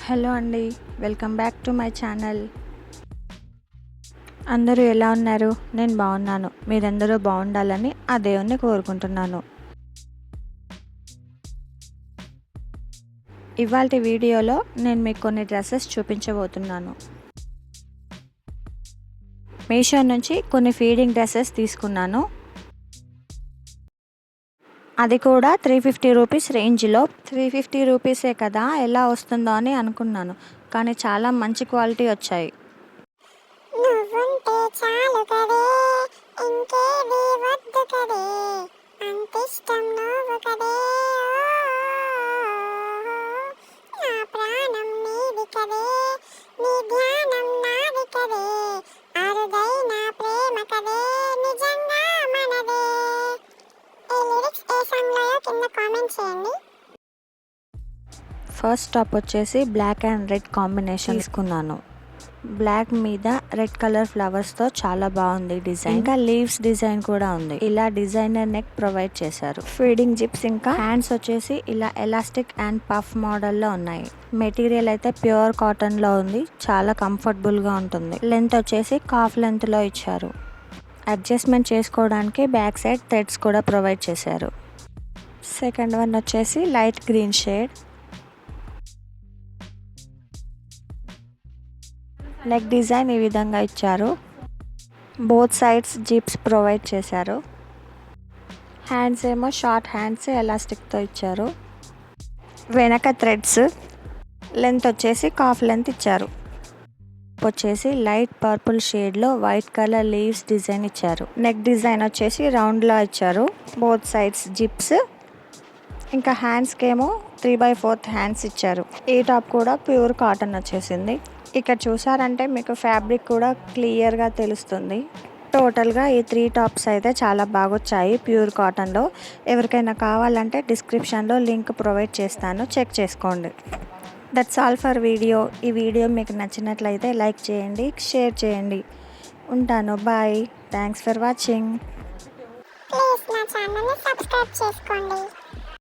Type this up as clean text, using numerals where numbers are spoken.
Hello అండి, welcome back to my channel. అందరూ ఎలా ఉన్నారు? నేను బాగున్నాను. మీరందరూ బాగుండాలని ఆ దేవుణ్ణి కోరుకుంటున్నాను. ఇవాల్టి వీడియోలో నేను మీకు కొన్ని డ్రెస్సెస్ చూపించబోతున్నాను. మీషో నుంచి కొన్ని ఫీడింగ్ డ్రెస్సెస్ తీసుకున్నాను. అది కూడా 350 రూపీస్ రేంజ్లో. 350 రూపీసే కదా, ఎలా వస్తుందో అని అనుకున్నాను, కానీ చాలా మంచి క్వాలిటీ వచ్చాయి. నువ్వుంటే చాలు కదే, ఇంకేది వద్దు కదే, అంతిష్టం నువ్వు కదే, నా ప్రాణం నీది కదే, నీ ధ్యానం నాది కదే, అరుదైన ప్రేమ కదే, నిజంగా మనదే. ఈ లిరిక్స్ ఏ సాంగ్లో కింద కామెంట్ చేయండి. ఫస్ట్ టాప్ వచ్చేసి బ్లాక్ అండ్ రెడ్ కాంబినేషన్ తీసుకున్నాను. బ్లాక్ మీద రెడ్ కలర్ ఫ్లవర్స్తో చాలా బాగుంది డిజైన్. ఇంకా లీవ్స్ డిజైన్ కూడా ఉంది. ఇలా డిజైనర్ నెక్ ప్రొవైడ్ చేశారు. ఫీడింగ్ జిప్స్ ఇంకా హ్యాండ్స్ వచ్చేసి ఇలా ఎలాస్టిక్ అండ్ పఫ్ మోడల్లో ఉన్నాయి. మెటీరియల్ అయితే ప్యూర్ కాటన్లో ఉంది, చాలా కంఫర్టబుల్గా ఉంటుంది. లెంత్ వచ్చేసి కాఫ్ లెంత్లో ఇచ్చారు. అడ్జస్ట్మెంట్ చేసుకోవడానికి బ్యాక్ సైడ్ థ్రెడ్స్ కూడా ప్రొవైడ్ చేశారు. సెకండ్ వన్ వచ్చేసి light green shade. Neck design ఈ విధంగా ఇచ్చారు. బోత్ సైడ్స్ జిప్స్ ప్రొవైడ్ చేశారు. హ్యాండ్స్ ఏమో షార్ట్ హ్యాండ్స్ ఎలాస్టిక్తో ఇచ్చారు. వెనక థ్రెడ్స్. లెంత్ వచ్చేసి కాఫ్ లెంత్ ఇచ్చారు. వచ్చేసి లైట్ పర్పుల్ షేడ్లో వైట్ కలర్ లీవ్స్ డిజైన్ ఇచ్చారు. నెక్ డిజైన్ వచ్చేసి రౌండ్లో ఇచ్చారు. Both sides zips. ఇంకా హ్యాండ్స్కి ఏమో 3/4 హ్యాండ్స్ ఇచ్చారు. ఈ టాప్ కూడా ప్యూర్ కాటన్ వచ్చేసింది. ఇక్కడ చూసారంటే మీకు ఫ్యాబ్రిక్ కూడా క్లియర్గా తెలుస్తుంది. టోటల్గా ఈ 3 టాప్స్ అయితే చాలా బాగొచ్చాయి ప్యూర్ కాటన్లో. ఎవరికైనా కావాలంటే డిస్క్రిప్షన్లో లింక్ ప్రొవైడ్ చేస్తాను, చెక్ చేసుకోండి. That's all for video. ఈ వీడియో మీకు నచ్చినట్లయితే లైక్ చేయండి, షేర్ చేయండి. ఉంటాను, bye. Thanks for watching. Please నా ఛానల్ని సబ్స్క్రైబ్ చేసుకోండి.